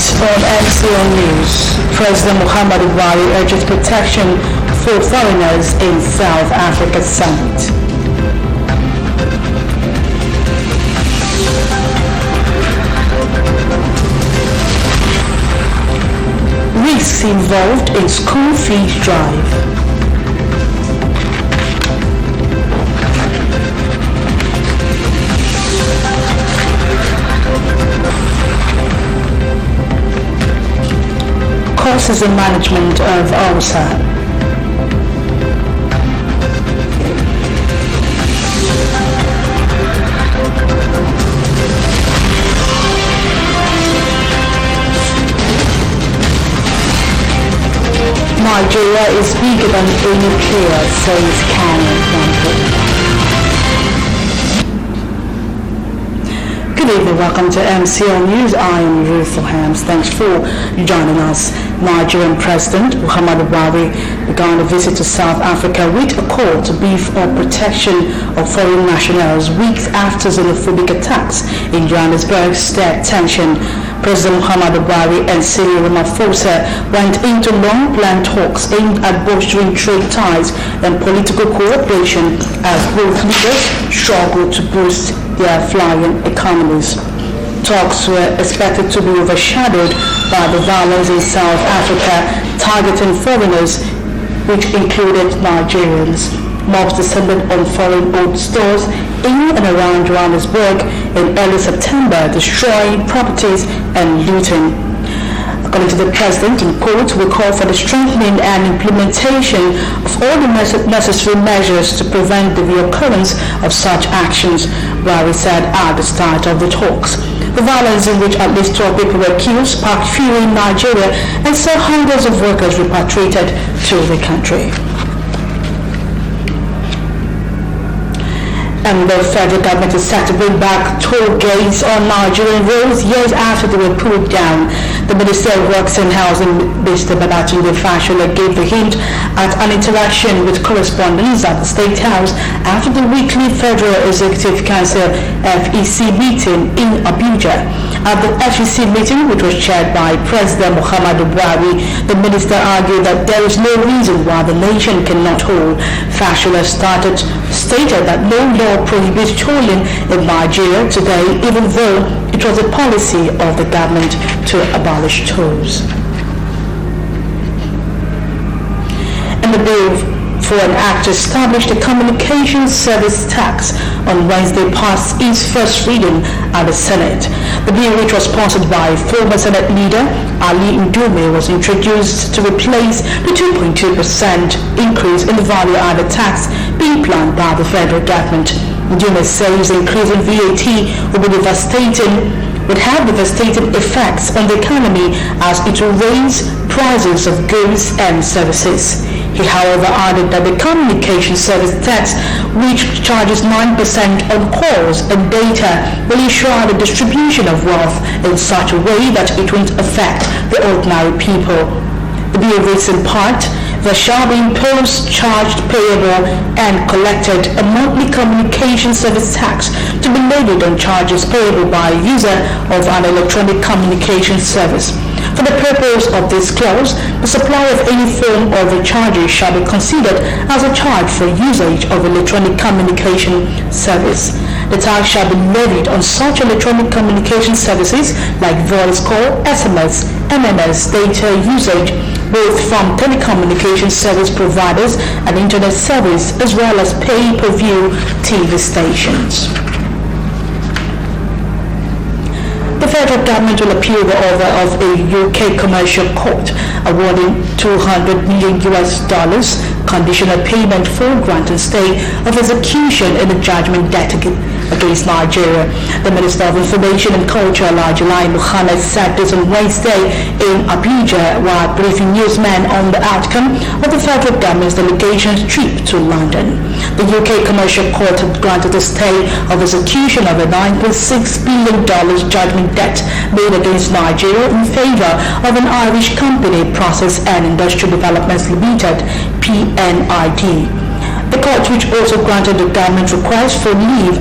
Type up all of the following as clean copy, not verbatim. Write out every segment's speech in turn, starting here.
Next on MCL News, President Muhammadu Buhari urges protection for foreigners in South Africa summit. Risks involved in school fees drive. Courses in management of ulcer. Nigeria is bigger than any player, says Kanye. Good evening, welcome to MCL News. I am Ruth Hams. Thanks for joining us. Nigerian President Muhammadu Buhari began a visit to South Africa with a call to beef up protection of foreign nationals weeks after xenophobic attacks in Johannesburg stirred tension. President Muhammadu Buhari and Cyril Ramaphosa went into long-planned talks aimed at bolstering trade ties and political cooperation as both leaders struggle to boost their flying economies. Talks were expected to be overshadowed by the violence in South Africa targeting foreigners, which included Nigerians. Mobs descended on foreign-owned stores in and around Johannesburg in early September, destroying properties and looting. According to the President, in quote, we call for the strengthening and implementation of all the necessary measures to prevent the reoccurrence of such actions, Buhari said at the start of the talks. The violence in which at least 12 people were killed sparked fury in Nigeria and saw hundreds of workers repatriated to the country. And the federal government is set to bring back toll gates on Nigerian roads years after they were pulled down. The Minister of Works and Housing, Mr. Babatunde Fashola, gave the hint at an interaction with correspondents at the State House after the weekly Federal Executive Council FEC meeting in Abuja. At the FEC meeting, which was chaired by President Muhammadu Buhari, the minister argued that there is no reason why the nation cannot hold. Fashola stated that no law prohibits tolling in Nigeria today, even though it was a policy of the government to abolish tolls. And the bill for an act to establish the communications service tax on Wednesday passed its first reading at the Senate. The bill, which was sponsored by former Senate leader Ali Ndume, was introduced to replace the 2.2% increase in the value-added tax being planned by the federal government. Ndume says increasing VAT would have devastating effects on the economy as it will raise prices of goods and services. He, however, added that the communication service tax, which charges 9% on calls and data, will ensure the distribution of wealth in such a way that it won't affect the ordinary people. The bill reads in part, there shall be imposed, charged, payable, and collected a monthly communication service tax to be levied on charges payable by a user of an electronic communication service. For the purpose of this clause, the supply of any form of recharges shall be considered as a charge for usage of electronic communication service. The tax shall be levied on such electronic communication services like voice call, SMS, MMS, data usage, both from telecommunication service providers and internet service, as well as pay-per-view TV stations. The federal government will appeal the order of a UK commercial court awarding $200 million conditional payment for grant and stay of execution in the judgment debt against Nigeria. The Minister of Information and Culture, Alhaji Muhammad, said this on Wednesday in Abuja while briefing newsmen on the outcome of the federal government's delegation's trip to London. The UK commercial court had granted a stay of execution of a $9.6 billion judgment debt made against Nigeria in favor of an Irish company, Process and Industrial Developments Limited, PNID. The court, which also granted the government request for leave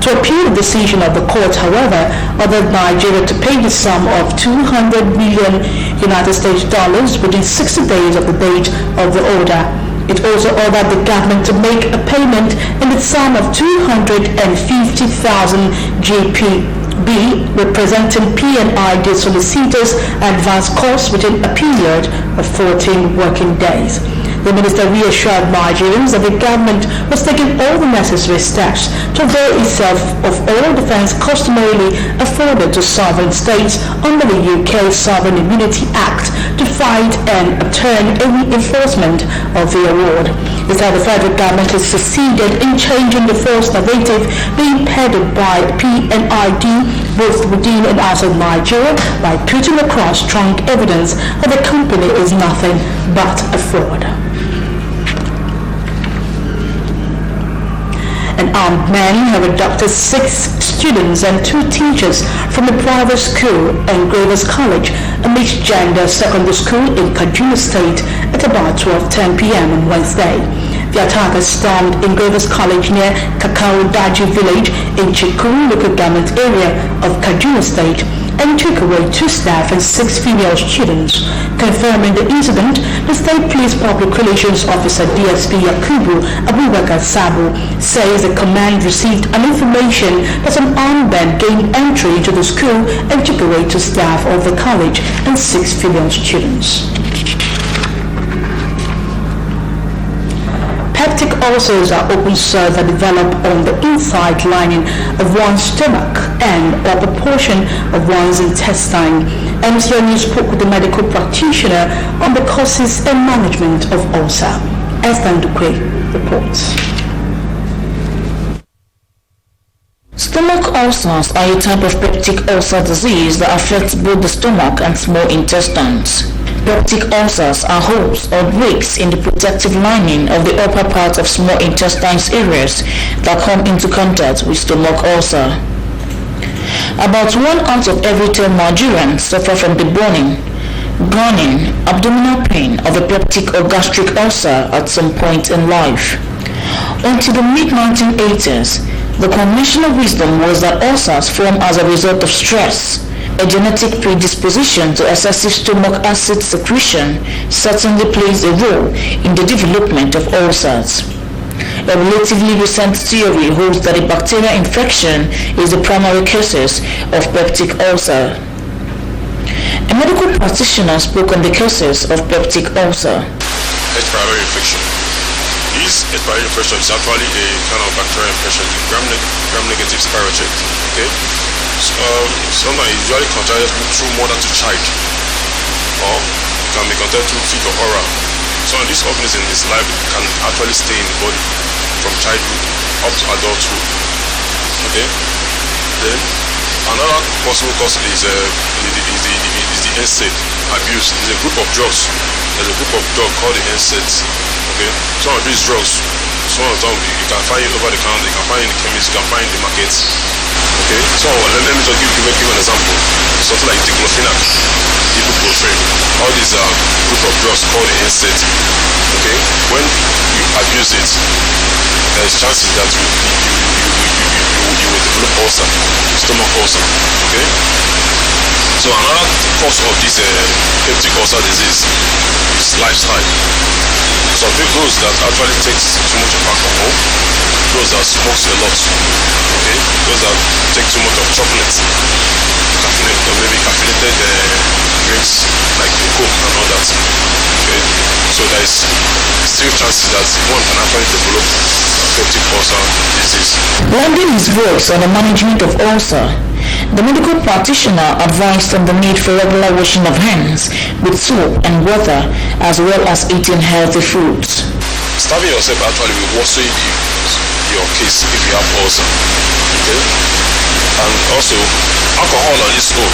to appeal the decision of the court, however, ordered Nigeria to pay the sum of $200 million United States dollars within 60 days of the date of the order. It also ordered the government to make a payment in the sum of 250,000 GPB, representing PNID solicitors' advance costs within a period of 14 working days. The minister reassured Nigerians that the government was taking all the necessary steps to avail itself of all defense customarily afforded to sovereign states under the UK Sovereign Immunity Act to fight and overturn any enforcement of the award. He said the federal government has succeeded in changing the false narrative being peddled by PNID both within and outside Nigeria by putting across strong evidence that the company is nothing but a fraud. An armed man have abducted 6 students and 2 teachers from a private school and Gravers College, a mixed gender secondary school in Kaduna State, at about 12:10 p.m. on Wednesday. The attackers stormed in Gravers College near Kakao Daji village in Chikun local government area of Kaduna State and took away 2 staff and 6 female students. Confirming the incident, the State Police Public Relations Officer DSP Yakubu Abubakar Sabo says the command received an information that an armed band gained entry into the school and took away 2 staff of the college and 6 female students. Peptic ulcers are open sores that develop on the inside lining of one's stomach and upper portion of one's intestine. MCLtv spoke with the medical practitioner on the causes and management of ulcer. Esther Ndukwe reports. Stomach ulcers are a type of peptic ulcer disease that affects both the stomach and small intestines. Peptic ulcers are holes or breaks in the protective lining of the upper part of small intestines areas that come into contact with stomach ulcer. About 1 out of every 10 Nigerians suffer from the burning, abdominal pain of a peptic or gastric ulcer at some point in life. Until the mid-1980s, the conventional wisdom was that ulcers form as a result of stress. A genetic predisposition to excessive stomach acid secretion certainly plays a role in the development of ulcers. A relatively recent theory holds that a bacterial infection is the primary cause of peptic ulcer. A medical practitioner spoke on the causes of peptic ulcer. H. pylori infection. This H. pylori infection is actually a kind of bacterial infection, gram-negative spirochete. Okay? Sometimes it's usually contracted through mother to child, or it can be contracted through feed or oral. So this organism is live can actually stay in the body from childhood up to adulthood. Okay. Then another possible cause is the NSAID abuse. It's a group of drugs. There's a group of drugs called the NSAIDs. Okay. Some of these drugs, some of them you can find it over the counter, you can find it in the chemist, you can find it in the markets. Okay, so let me just give an example. Something like diclofenac, ibuprofen, all these are group of drugs called the NSAID. Okay, when you abuse it, there is chances that you will develop ulcer, stomach ulcer. Okay, so another cause of this peptic ulcer disease is lifestyle. Some people that actually takes too much of alcohol, those that smokes a lot, okay, those that take too much of chocolate, maybe caffeinated drinks like Coke and all that, okay, so there is still chances that one can actually develop peptic ulcer disease. Lending his voice on the management of ulcer, the medical practitioner advised on the need for regular washing of hands with soap and water, as well as eating healthy foods. Starving yourself actually will worsen your case if you have ulcer. Okay? And also, alcohol on its own,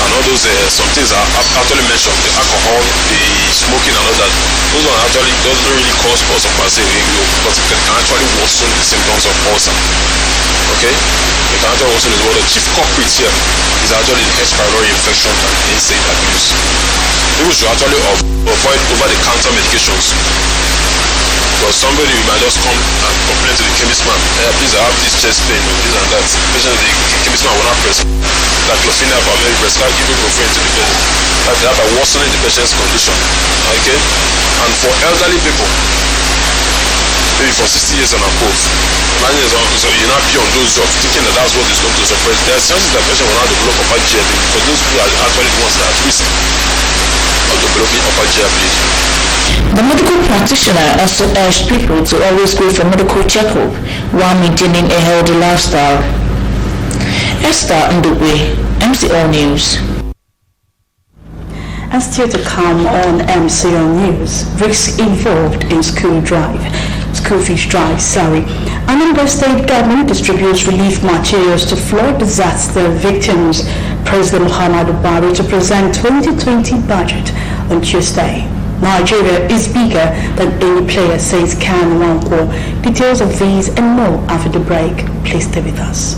and all those some things are actually mentioned, the alcohol, the smoking and all that, those one actually doesn't really cause ulcer per se, but it can actually worsen the symptoms of ulcer. Okay? It can actually worsen it. Well, the chief culprit here is actually the H. pylori infection and NSAID abuse. People should actually avoid over-the-counter medications. Because somebody might just come and complain to the chemist man, please, I have this chest pain, this and that. Patient, the chemist man will not prescribe like clofenia for very prescribe ibuprofen to the patient. That by worsening the patient's condition. Okay? And for elderly people, maybe for 60 years and above, so you not be on those drugs thinking that that's what is going to suppress. There are chances that patient will not develop upper GI bleeding for those who are actually the ones that are at risk of developing upper GI bleeding. The medical practitioner also urged people to always go for medical checkup while maintaining a healthy lifestyle. Esther Ndukwe, MCL News. And still to come on MCL News, risks involved in school fees drive. Anambra State government distributes relief materials to flood disaster victims. President Muhammadu Buhari to present 2020 budget on Tuesday. Nigeria is bigger than any player, says Kan Nwankwo. Details of these and more after the break. Please stay with us.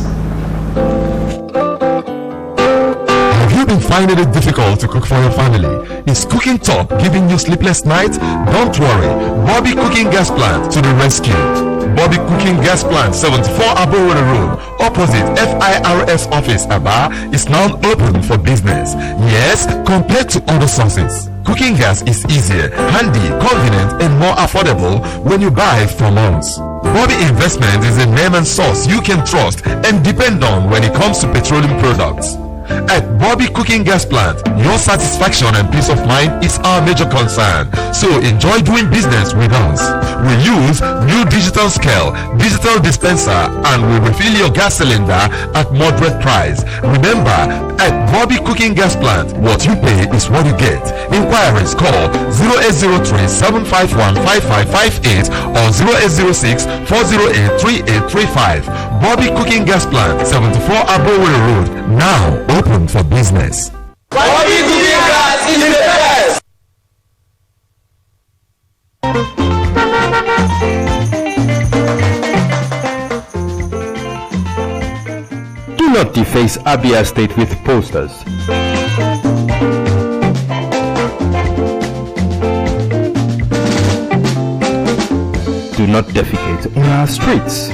Have you been finding it difficult to cook for your family? Is cooking top giving you sleepless nights? Don't worry, Bobby Cooking Gas Plant to the rescue. Bobby Cooking Gas Plant, 74 Abowere Road, opposite FIRS office, Aba, is now open for business. Yes, compared to other sources, cooking gas is easier, handy, convenient, and more affordable when you buy from us. Bobby Investment is a name and source you can trust and depend on when it comes to petroleum products. At Bobby Cooking Gas Plant, your satisfaction and peace of mind is our major concern. So enjoy doing business with us. We use new digital scale, digital dispenser, and we refill your gas cylinder at moderate price. Remember, at Bobby Cooking Gas Plant, what you pay is what you get. Inquiries call 0803-751-5558 or 0806-408-3835. Bobby Cooking Gas Plant, 74 Abowere Road, now open for business. Bobby Cooking Gas is the best! Do not deface Abia State with posters. Do not defecate on our streets.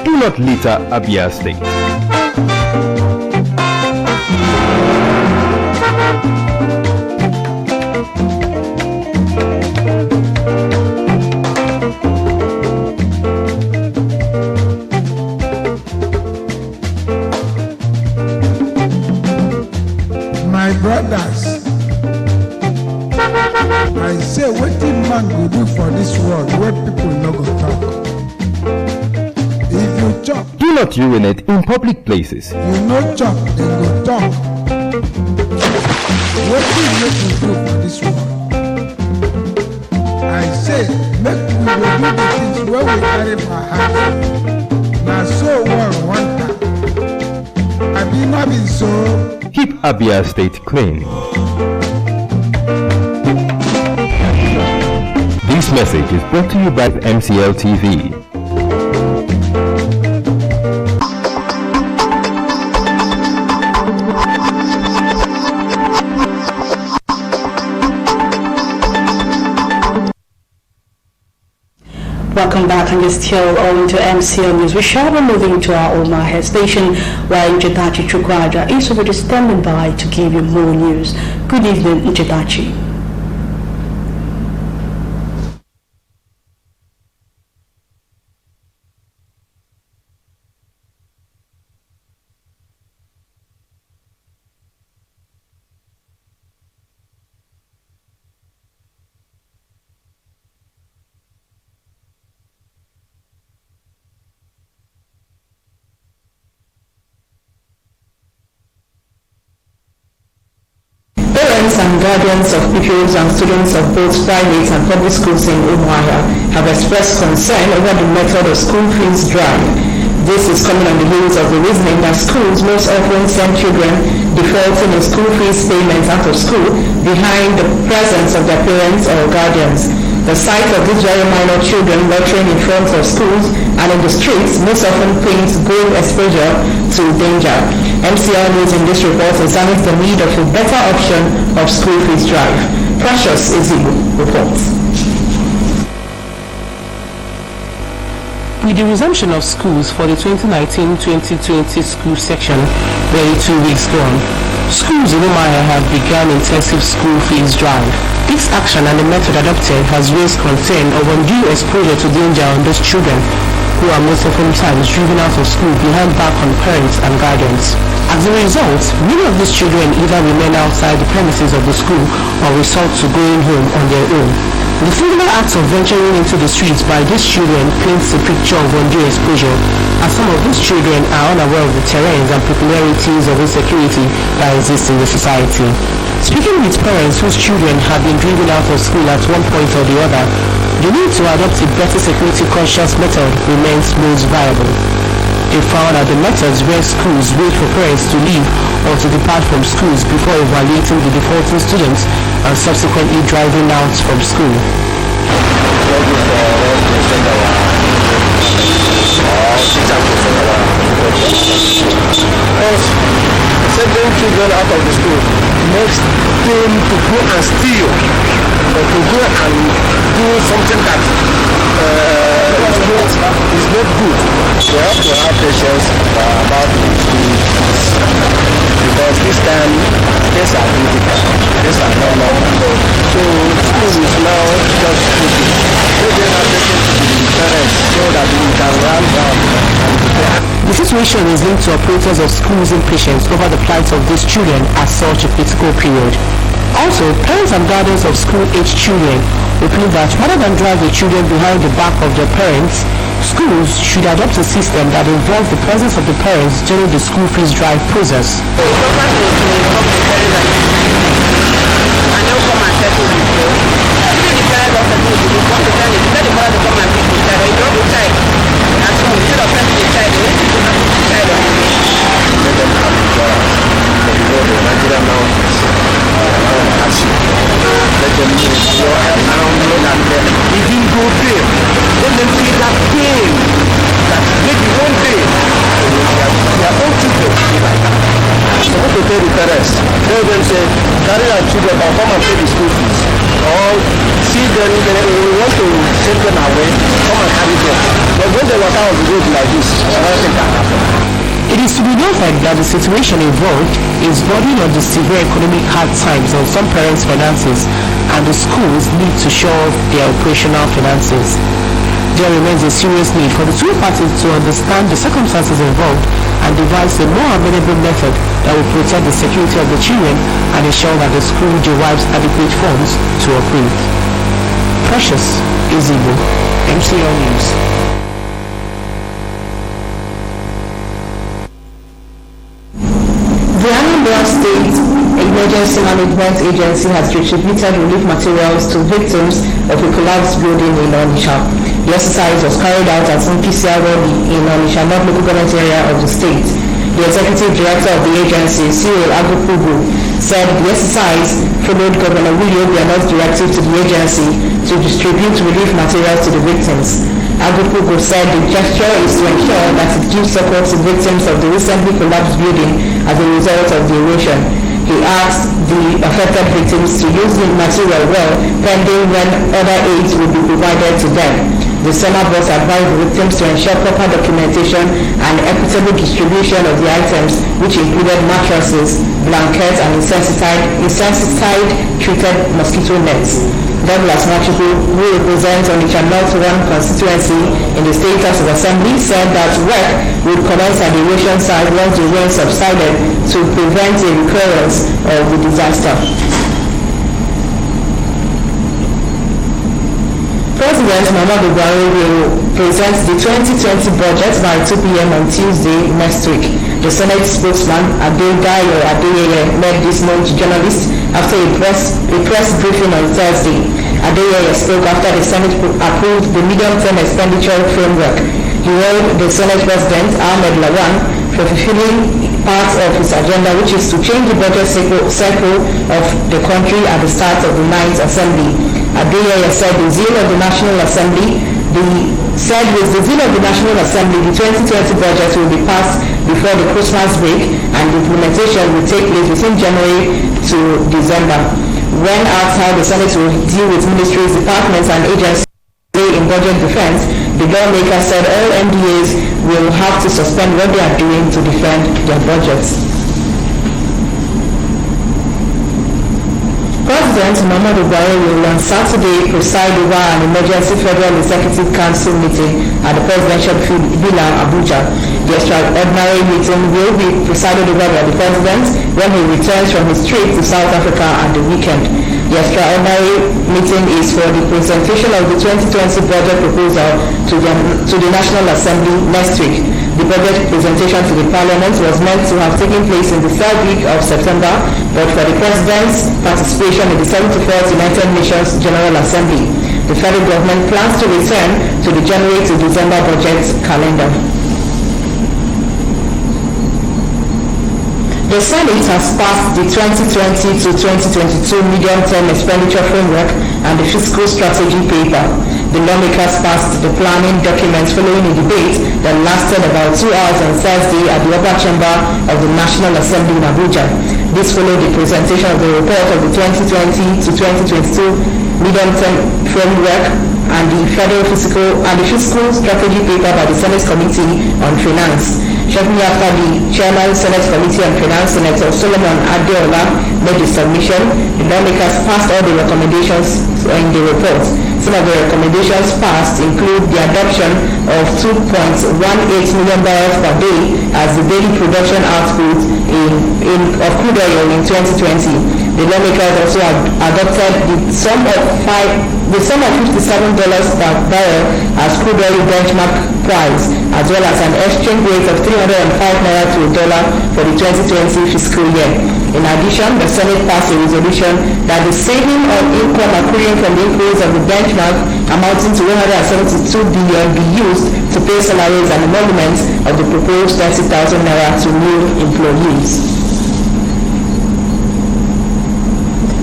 Do not litter Abia State. My brothers, I say wetin man go do for this world where people no go talk. If you chop, Do not urinate in public places. you no chop, they go talk. Wetin make we do for this world? I say make we go do the things wey we carry for heart. Na so world want am. Abi no be so? Keep Abia State clean. This message is brought to you by MCLtv. Welcome back, and you're still on to MCL News. We shall be moving to our Omaha station where Njedachi Chukwuaja is already standing by to give you more news. Good evening, Njedachi. Parents and guardians of pupils and students of both private and public schools in Umuahia have expressed concern over the method of school fees drive. This is coming on the heels of the reasoning that schools most often send children defaulting in school fees payments out of school behind the presence of their parents or guardians. The sight of these very minor children loitering in front of schools and in the streets most often paints grave exposure to danger. MCL News in this report examines the need of a better option of school fees drive. Precious Ezibu reports. With the resumption of schools for the 2019-2020 school section barely 2 weeks gone, schools in Umuahia have begun intensive school fees drive. This action and the method adopted has raised concern of undue exposure to danger on those children who are most often times driven out of school behind back on parents and guardians. As a result, many of these children either remain outside the premises of the school or resort to going home on their own. The singular act of venturing into the streets by these children paints a picture of undue exposure, as some of these children are unaware of the terrains and peculiarities of insecurity that exist in the society. Speaking with parents whose children have been driven out of school at one point or the other, the need to adopt a better security-conscious method remains most viable. They found that the methods where schools wait for parents to leave or to depart from schools before evaluating the defaulting students and subsequently driving out from school. Sending children out of the school makes them to go and steal or to go and do something that is not good. We have to have patience about because this time things are critical, things are not normal. So school is now just cooking. Children are taken to the parents so that we can run down and prepare. The situation is linked to operators of schools' impatience over the plight of these children at such a critical period. Also, parents and guardians of school-aged children opine that rather than drive the children behind the back of their parents, schools should adopt a system that involves the presence of the parents during the school fees drive process. Even go there, let them see that pain that maybe one day their own children will be like that. So what to tell the parents? Tell them say, carry our children but come and pay the school fees. Or see them, we want to send them away, come and carry them. But when they walk out of the road like this, nothing can happen. It is to be noted that the situation involved is burdened on the severe economic hard times on some parents' finances, and the schools need to shore off their operational finances. There remains a serious need for the two parties to understand the circumstances involved and devise a more amenable method that will protect the security of the children and ensure that the school derives adequate funds to operate. Precious Ezibu, MCL News. The Anambra State Emergency Management Agency has distributed relief materials to victims of a collapsed building in Onitsha. The exercise was carried out at MCLtv in Onitsha, North Local Government Area of the state. The Executive Director of the agency, Cyril Agopugu, said the exercise followed Governor Willie Obiano's directive to the agency to distribute relief materials to the victims. Agopugu said the gesture is to ensure that it gives support to victims of the recently collapsed building as a result of the erosion. He asked the affected victims to use the material well, pending when other aids will be provided to them. The SEMA boss advised the victims to ensure proper documentation and equitable distribution of the items, which included mattresses, blankets, and insecticide-treated mosquito nets. Douglas Machuku, who represents Onitsha North 1 constituency in the State House of Assembly, said that work would commence at the erosion site once the rain subsided to prevent a recurrence of the disaster. President Muhammadu Buhari will present the 2020 budget by 2 p.m. on Tuesday next week. The Senate spokesman Adedayo Adeyeye made this known to journalists after a press briefing on Thursday. Adeyeye spoke after the Senate approved the medium-term expenditure framework. He hailed the Senate President Ahmed Lawan for fulfilling part of his agenda, which is to change the budget cycle of the country at the start of the 9th Assembly. Adeyeye said with the zeal of the National Assembly, the 2020 budget will be passed before the Christmas break, and and the implementation will take place between January to December. When asked how the Senate will deal with ministries, departments, and agencies in budget defense, the lawmaker said all MDAs will have to suspend what they are doing to defend their budgets. President Muhammadu Buhari will on Saturday preside over an emergency Federal Executive Council meeting at the Presidential Villa, Abuja. The extraordinary meeting will be presided over by the President when he returns from his trip to South Africa at the weekend. The extraordinary meeting is for the presentation of the 2020 budget proposal to the National Assembly next week. The budget presentation to the Parliament was meant to have taken place in the third week of September, but for the President's participation in the 74th United Nations General Assembly, the federal government plans to return to the January to December budget calendar. The Senate has passed the 2020 to 2022 medium-term expenditure framework and the fiscal strategy paper. The lawmakers passed the planning documents following a debate that lasted about 2 hours on Thursday at the upper chamber of the National Assembly in Abuja. This followed the presentation of the report of the 2020 to 2022 medium-term framework and the federal fiscal strategy paper by the Senate Committee on Finance. Shortly after the Chairman Senate Committee on Finance, Senator Solomon Adeola, made the submission, the lawmakers passed all the recommendations in the report. Some of the recommendations passed include the adoption of 2.18 million barrels per day as the daily production output of crude oil in 2020. The lawmakers also adopted the sum of $57 per barrel as crude oil benchmark price, as well as an exchange rate of 305 naira to a dollar for the 2020 fiscal year. In addition, the Senate passed a resolution that the saving on income accruing from the increase of the benchmark amounting to 172 billion be used to pay salaries and emoluments of the proposed 30,000 naira to new employees.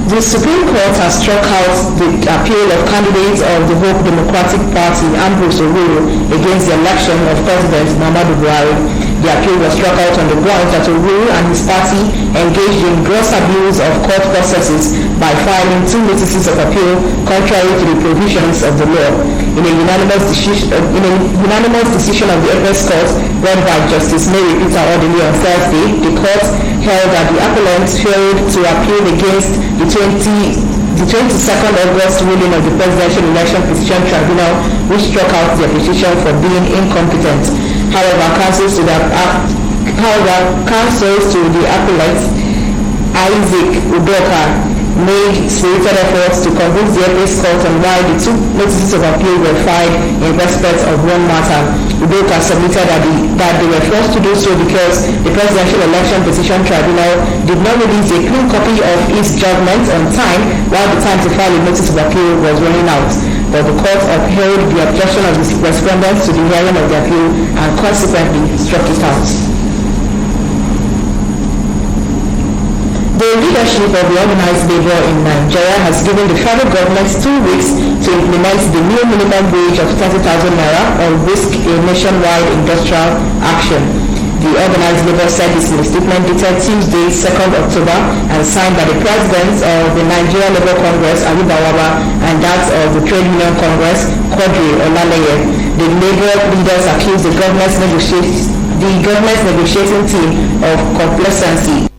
The Supreme Court has struck out the appeal of candidates of the Hope Democratic Party, Ambrose Owuru, against the election of President Muhammadu Buhari. The appeal was struck out on the grounds that Owuru and his party engaged in gross abuse of court processes by filing 2 notices of appeal contrary to the provisions of the law. In a unanimous decision of the Apex Court, read by Justice Mary Peter Odili on Thursday, the court held that the appellants failed to appeal against the 22nd August ruling of the Presidential Election Petition Tribunal, which struck out their petition for being incompetent. However, counsels to the appellants, Isaac Udoka, made spirited efforts to convince the Apex Court on why the 2 notices of appeal were filed in respect of one matter. Udoka submitted that they were forced to do so because the Presidential Election Petition Tribunal did not release a clean copy of its judgment on time while the time to file a notice of appeal was running out. But the court upheld the objection of the respondents to the hearing of the appeal and consequently struck it out. The leadership of the organized labor in Nigeria has given the federal government 2 weeks to implement the new minimum wage of 30,000 naira or risk a nationwide industrial action. The organized labor said this in a statement dated Tuesday, 2nd October, and signed by the presidents of the Nigeria Labour Congress, Ali Bawaba, and that of the Trade Union Congress, Quadri Olaleye. The labor leaders accused the government's negotiating team of complacency.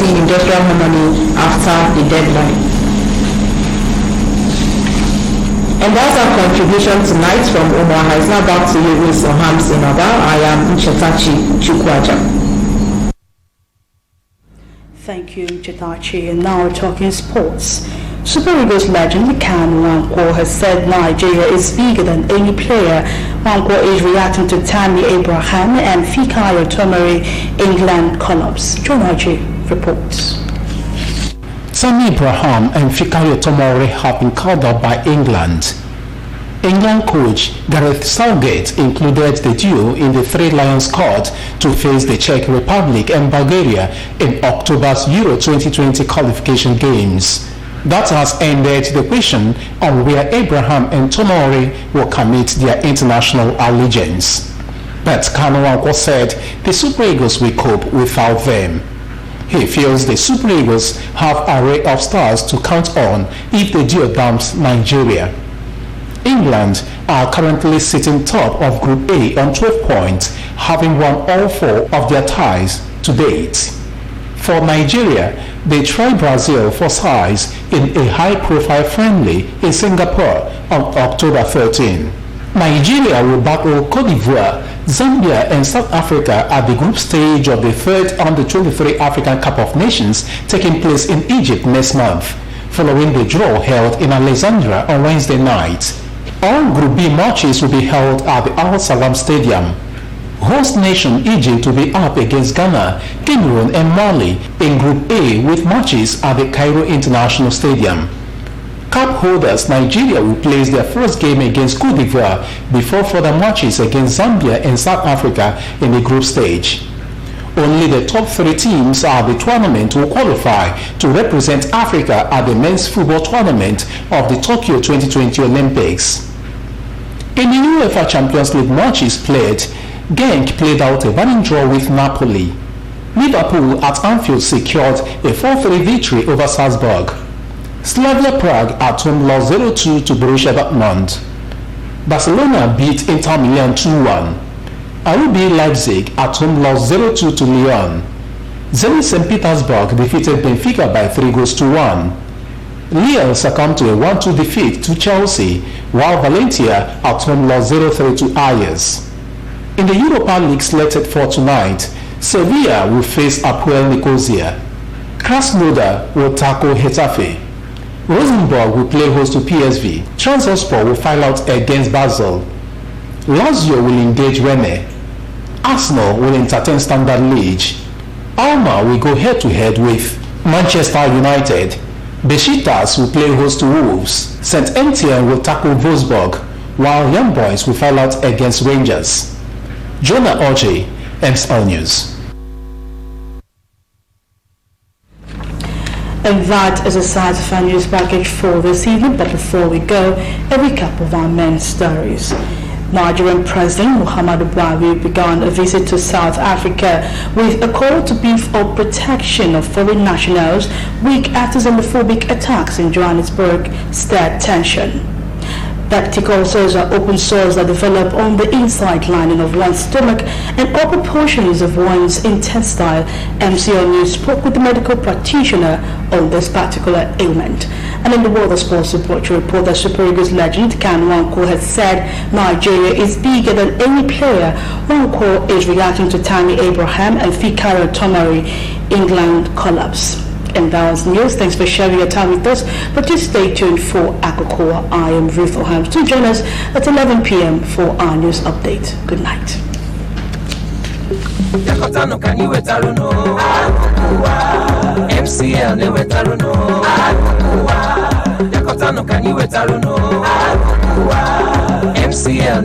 Industrial harmony after the deadline. And that's our contribution tonight from Omaha. It's now back to you with Ohams in Oba. I am Nchetachi Chukwaja. Thank you, Nchetachi. And now we're talking sports. Super Eagles legend Ken Nwankwo has said Nigeria is bigger than any player. Nwankwo is reacting to Tammy Abraham and Fikayo Tomori England collapse. John Archie reports. Tammy Abraham and Fikayo Tomori have been called up by England. England coach Gareth Southgate included the duo in the Three Lions squad to face the Czech Republic and Bulgaria in October's Euro 2020 qualification games. That has ended the question on where Abraham and Tomori will commit their international allegiance. But Kanu Nwankwo said the Super Eagles will cope without them. He feels the Super Eagles have an array of stars to count on if the duo dumps Nigeria. England are currently sitting top of Group A on 12 points, having won all 4 of their ties to date. For Nigeria, they try Brazil for size in a high-profile friendly in Singapore on October 13. Nigeria will battle Cote d'Ivoire, Zambia and South Africa at the group stage of the 3rd Under-23 African Cup of Nations taking place in Egypt next month, following the draw held in Alexandria on Wednesday night. All Group B matches will be held at the Al Salam Stadium. Host nation Egypt will be up against Ghana, Cameroon and Mali in Group A with matches at the Cairo International Stadium. Cup holders Nigeria will play their first game against Cote d'Ivoire before further matches against Zambia and South Africa in the group stage. Only the top 3 teams at the tournament will qualify to represent Africa at the men's football tournament of the Tokyo 2020 Olympics. In the UEFA Champions League matches played, Genk played out a running draw with Napoli. Liverpool at Anfield secured a 4-3 victory over Salzburg. Slavia Prague at home lost 0-2 to Borussia Dortmund. Barcelona beat Inter Milan 2-1. RB Leipzig at home lost 0-2 to Lyon. Zenit St. Petersburg defeated Benfica by 3-1. Lille succumbed to a 1-2 defeat to Chelsea, while Valencia at home lost 0-3 to Ajax. In the Europa League slated for tonight, Sevilla will face Apoel Nicosia. Krasnodar will tackle Getafe. Rosenborg will play host to PSV. Trabzonspor will file out against Basel. Lazio will engage Rennes. Arsenal will entertain Standard Liège. Alma will go head-to-head with Manchester United. Besiktas will play host to Wolves. St. Etienne will tackle Wolfsburg, while Young Boys will file out against Rangers. Jonah Oje, MCL News. And that is a side of our news package for this evening. But before we go, a recap of our main stories. Nigerian President Muhammadu Buhari began a visit to South Africa with a call to beef up protection of foreign nationals week after xenophobic attacks in Johannesburg stirred tension. Peptic ulcers are open sores that develop on the inside lining of one's stomach and upper portions of one's intestine. MCL News spoke with the medical practitioner on this particular ailment. And in the world of sports report that Super Eagles legend Kanu Nwankwo has said Nigeria is bigger than any player. Nwankwo is reacting to Tammy Abraham and Fikayo Tomori England collapse. And that was news. Thanks for sharing your time with us. But just stay tuned for Akokoa. I am Ruth Oham. Do join us at 11 p.m. for our news update. Good night. MCL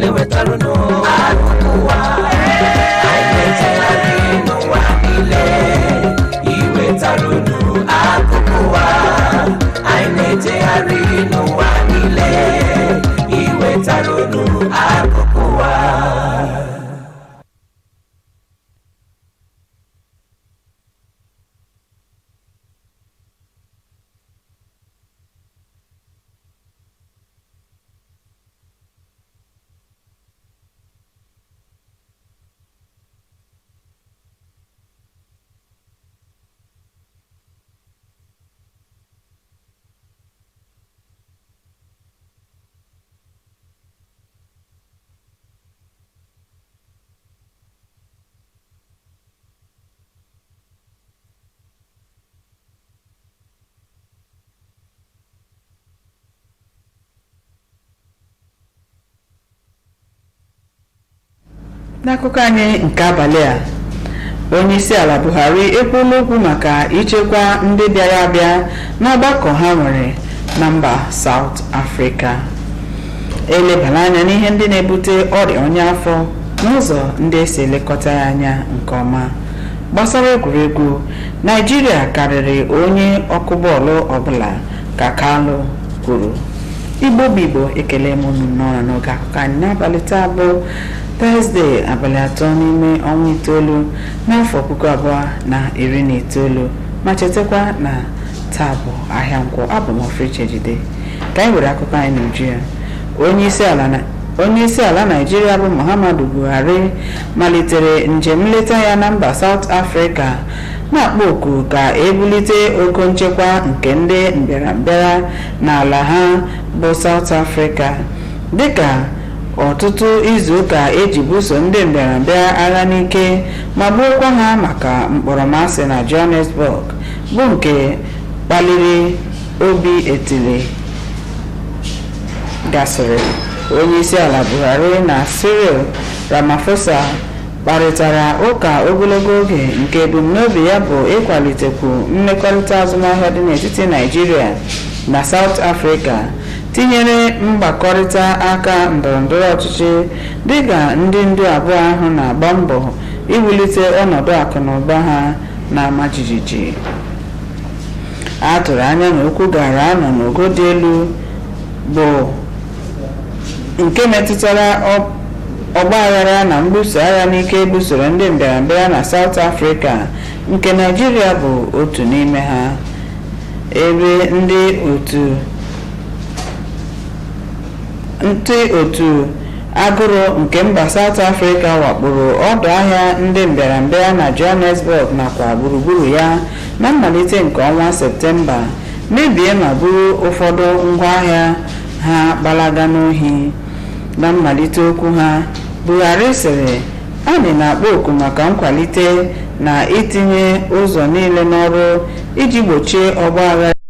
N'akụkọ anyị nke abalị a, onye isi ala Buhari ekwuola okwu maka ichekwa ndị bịara abịa n'ọgbakọ ha nwere na mba South Africa. elebara anya n'ihe ndị na-ebute ọrịa ọnya afọ n'ụzọ ndị esi elekọta ya anya nke ọma. Gbasara egwuregwu, Naịjirịa karịrị onye ọkụ bọọlụ ọbụla ka Kalụ kwuru. Igbo bụ Igbo, ekele m unu n'ọrụ n'oge akụkọ anyị n'abalị taa bụ Tọzdee abalị 3 n'ime ọnwa 9 n'afọ 2019, ma chetakwa na taa bụ ahịa nkwọ. Abụ m Ofechejide. Ka anyị were akụkọ anyị n'uju ya. Onye isi ala Naịjirịa bụ Muhammadu Buhari malitere njem nleta ya na mba South Africa, na-akpọ oku ka ebulite ogo nchekwa nke ndị mbịarambịa n'ala ha bụ South Africa, dịka ọtụtụ izuụka eji buso ndị mbịarambịa agha n'ike ma gbuokwa ha maka mkpọrọmasị na Johannesburg, bụ nke kpaliri obi etili gasịrị. Onye isi ala Buhari na Cyril Ramaphosa kparịtara ụka ogologo oge nke ebumnobi ya bụ ịkwalitekwu mmekọrịta azụmahịa dị n'etiti Naịjirịa na South Africa, tinyere mgbakọrịta aka ndọrọndọrọ ọchịchị, dịka ndị ndu abụọ ahụ na-agba mbọ iwulite ọnọdụ akụnụba ha na-ama jijiji. A tụrụ anya na okwu gara anọ n'ogo dị elu bụ nke metụtara ọgbaghara na mbuso agha n'ike ebusoro ndị mbịarambịa na South Africa, nke Naịjirịa bụ otu n'ime ha, ebe ndị otu agụrụ nke mba South Africa wakporo ọdụ ahịa ndị mbịarambịa na Johannesburg nakwa gburugburu ya na mmalite nke ọnwa Septemba, mebie ma buru ụfọdụ ngwaahịa ha gbalaga n'ohi. Na mmalite okwu ha, Buhari sịrị, anyị na-akpọ oku maka nkwalite na itinye ụzọ niile n'ọrụ iji gbochie ọgbaghara